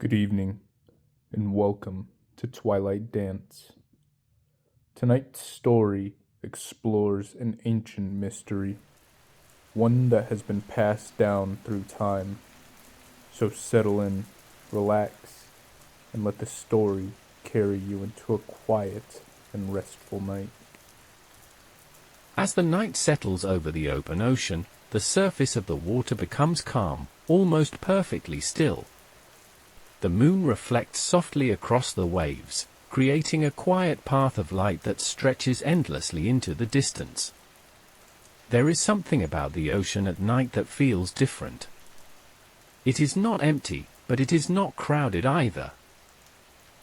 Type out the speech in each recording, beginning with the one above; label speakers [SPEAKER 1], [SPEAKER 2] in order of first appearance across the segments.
[SPEAKER 1] Good evening, and welcome to Twilight Dance. Tonight's story explores an ancient mystery, one that has been passed down through time. So settle in, relax, and let the story carry you into a quiet and restful night.
[SPEAKER 2] As the night settles over the open ocean, the surface of the water becomes calm, almost perfectly still. The moon reflects softly across the waves, creating a quiet path of light that stretches endlessly into the distance. There is something about the ocean at night that feels different. It is not empty, but it is not crowded either.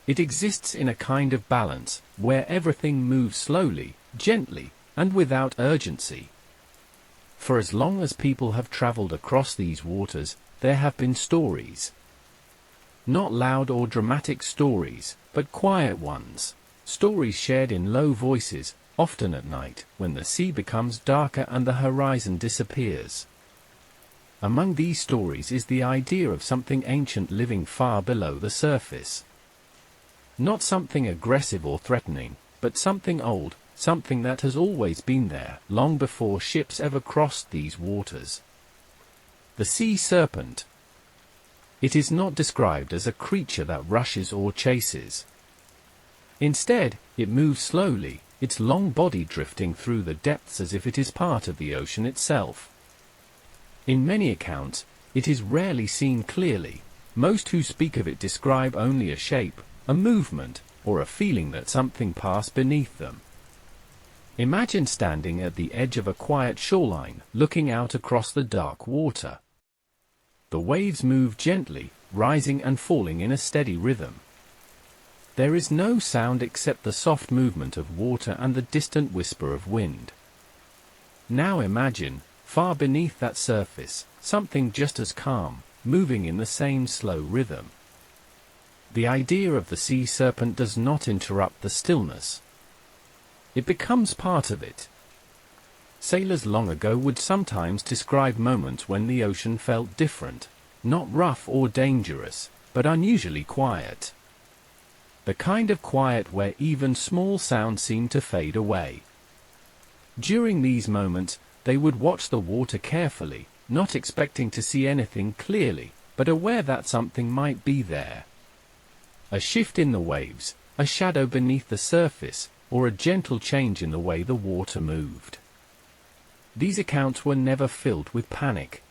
[SPEAKER 2] It exists in a kind of balance, where everything moves slowly, gently, and without urgency. For as long as people have traveled across these waters, there have been stories. Not loud or dramatic stories, but quiet ones. Stories shared in low voices, often at night, when the sea becomes darker and the horizon disappears. Among these stories is the idea of something ancient living far below the surface. Not something aggressive or threatening, but something old, something that has always been there, long before ships ever crossed these waters. The Sea Serpent. It is not described as a creature that rushes or chases. Instead, it moves slowly, its long body drifting through the depths as if it is part of the ocean itself. In many accounts, it is rarely seen clearly. Most who speak of it describe only a shape, a movement, or a feeling that something passed beneath them. Imagine standing at the edge of a quiet shoreline, looking out across the dark water. The waves move gently, rising and falling in a steady rhythm. There is no sound except the soft movement of water and the distant whisper of wind. Now imagine, far beneath that surface, something just as calm, moving in the same slow rhythm. The idea of the sea serpent does not interrupt the stillness. It becomes part of it. Sailors long ago would sometimes describe moments when the ocean felt different, not rough or dangerous, but unusually quiet. The kind of quiet where even small sounds seem to fade away. During these moments, they would watch the water carefully, not expecting to see anything clearly, but aware that something might be there. A shift in the waves, a shadow beneath the surface, or a gentle change in the way the water moved. These accounts were never filled with panic.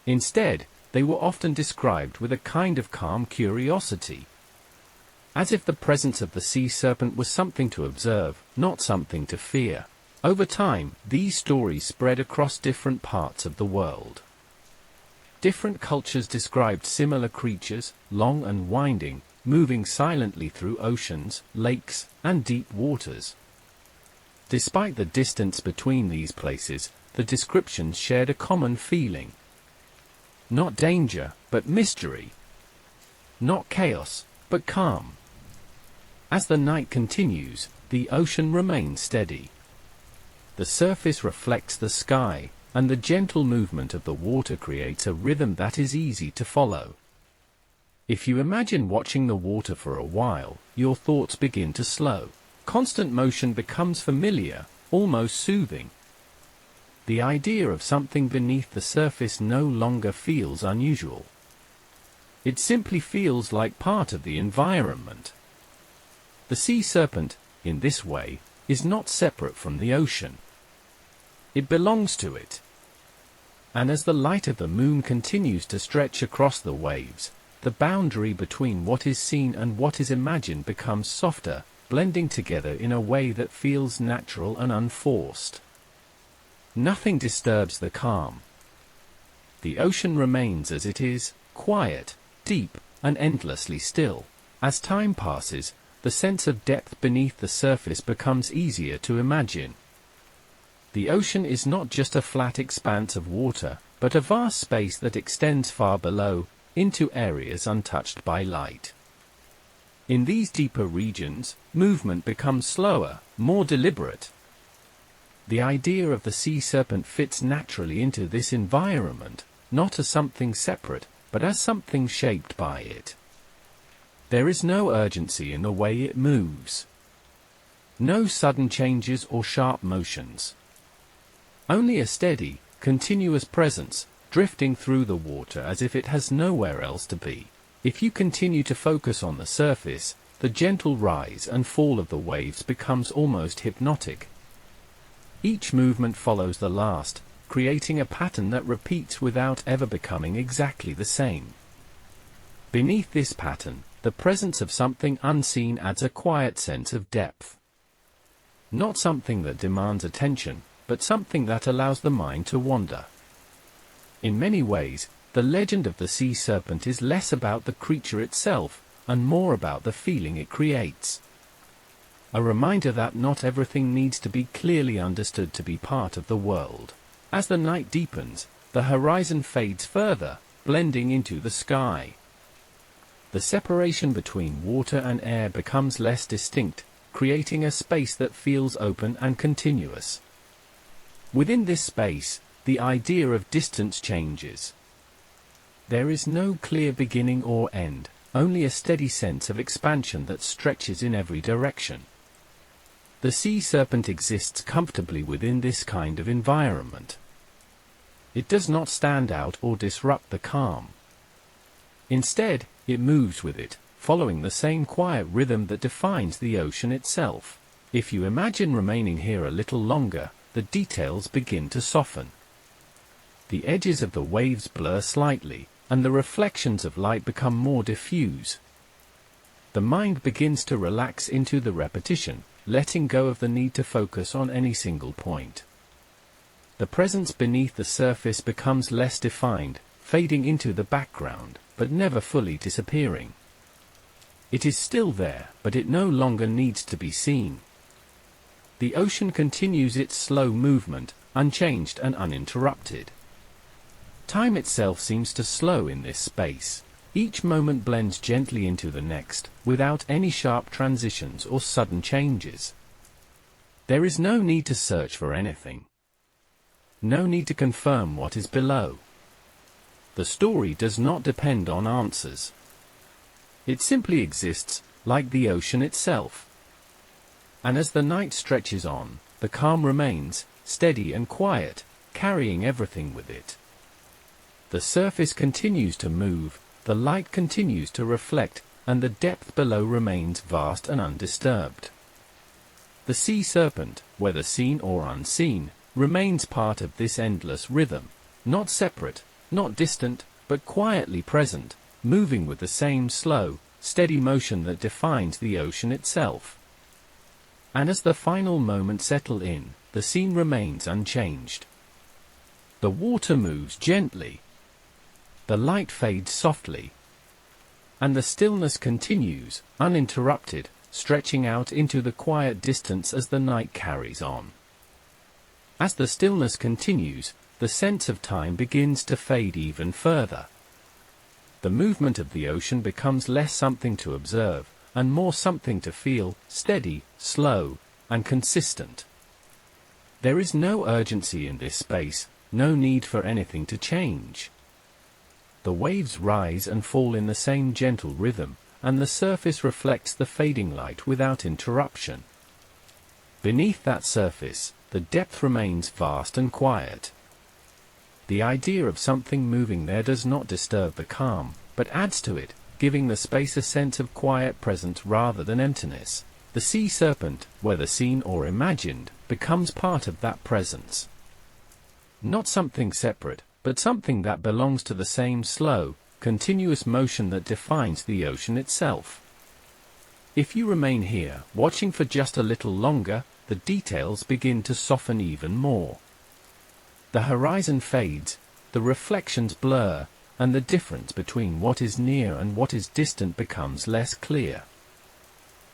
[SPEAKER 2] Instead, they were often described with a kind of calm curiosity. As if the presence of the sea serpent was something to observe, not something to fear. Over time, these stories spread across different parts of the world. Different cultures described similar creatures, long and winding, moving silently through oceans, lakes, and deep waters. Despite the distance between these places, the descriptions shared a common feeling. Not danger, but mystery. Not chaos, but calm. As the night continues, the ocean remains steady. The surface reflects the sky, and the gentle movement of the water creates a rhythm that is easy to follow. If you imagine watching the water for a while, your thoughts begin to slow. Constant motion becomes familiar, almost soothing. The idea of something beneath the surface no longer feels unusual. It simply feels like part of the environment. The sea serpent, in this way, is not separate from the ocean. It belongs to it. And as the light of the moon continues to stretch across the waves, the boundary between what is seen and what is imagined becomes softer, blending together in a way that feels natural and unforced. Nothing disturbs the calm. The ocean remains as it is, quiet, deep, and endlessly still. As time passes, the sense of depth beneath the surface becomes easier to imagine. The ocean is not just a flat expanse of water, but a vast space that extends far below, into areas untouched by light. In these deeper regions, movement becomes slower, more deliberate. The idea of the sea serpent fits naturally into this environment, not as something separate, but as something shaped by it. There is no urgency in the way it moves. No sudden changes or sharp motions. Only a steady, continuous presence, drifting through the water as if it has nowhere else to be. If you continue to focus on the surface, the gentle rise and fall of the waves becomes almost hypnotic. Each movement follows the last, creating a pattern that repeats without ever becoming exactly the same. Beneath this pattern, the presence of something unseen adds a quiet sense of depth. Not something that demands attention, but something that allows the mind to wander. In many ways, the legend of the sea serpent is less about the creature itself, and more about the feeling it creates. A reminder that not everything needs to be clearly understood to be part of the world. As the night deepens, the horizon fades further, blending into the sky. The separation between water and air becomes less distinct, creating a space that feels open and continuous. Within this space, the idea of distance changes. There is no clear beginning or end, only a steady sense of expansion that stretches in every direction. The sea serpent exists comfortably within this kind of environment. It does not stand out or disrupt the calm. Instead, it moves with it, following the same quiet rhythm that defines the ocean itself. If you imagine remaining here a little longer, the details begin to soften. The edges of the waves blur slightly, and the reflections of light become more diffuse. The mind begins to relax into the repetition, letting go of the need to focus on any single point. The presence beneath the surface becomes less defined, fading into the background, but never fully disappearing. It is still there, but it no longer needs to be seen. The ocean continues its slow movement, unchanged and uninterrupted. Time itself seems to slow in this space. Each moment blends gently into the next, without any sharp transitions or sudden changes. There is no need to search for anything. No need to confirm what is below. The story does not depend on answers. It simply exists, like the ocean itself. And as the night stretches on, the calm remains, steady and quiet, carrying everything with it. The surface continues to move, the light continues to reflect, and the depth below remains vast and undisturbed. The sea serpent, whether seen or unseen, remains part of this endless rhythm, not separate, not distant, but quietly present, moving with the same slow, steady motion that defines the ocean itself. And as the final moments settle in, the scene remains unchanged. The water moves gently. The light fades softly. And the stillness continues, uninterrupted, stretching out into the quiet distance as the night carries on. As the stillness continues, the sense of time begins to fade even further. The movement of the ocean becomes less something to observe, and more something to feel, steady, slow, and consistent. There is no urgency in this space, no need for anything to change. The waves rise and fall in the same gentle rhythm, and the surface reflects the fading light without interruption. Beneath that surface, the depth remains vast and quiet. The idea of something moving there does not disturb the calm, but adds to it, giving the space a sense of quiet presence rather than emptiness. The sea serpent, whether seen or imagined, becomes part of that presence. Not something separate, but something that belongs to the same slow, continuous motion that defines the ocean itself. If you remain here, watching for just a little longer, the details begin to soften even more. The horizon fades, the reflections blur, and the difference between what is near and what is distant becomes less clear.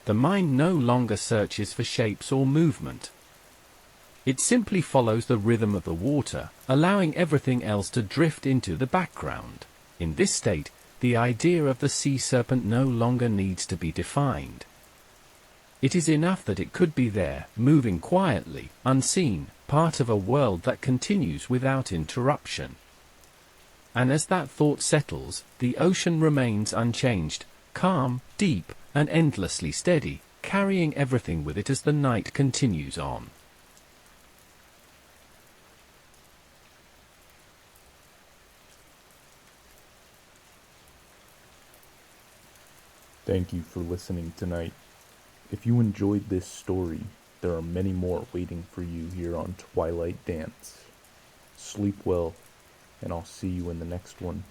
[SPEAKER 2] The mind no longer searches for shapes or movement. It simply follows the rhythm of the water, allowing everything else to drift into the background. In this state, the idea of the sea serpent no longer needs to be defined. It is enough that it could be there, moving quietly, unseen, part of a world that continues without interruption. And as that thought settles, the ocean remains unchanged, calm, deep, and endlessly steady, carrying everything with it as the night continues on.
[SPEAKER 1] Thank you for listening tonight. If you enjoyed this story, there are many more waiting for you here on Twilight Dance. Sleep well, and I'll see you in the next one.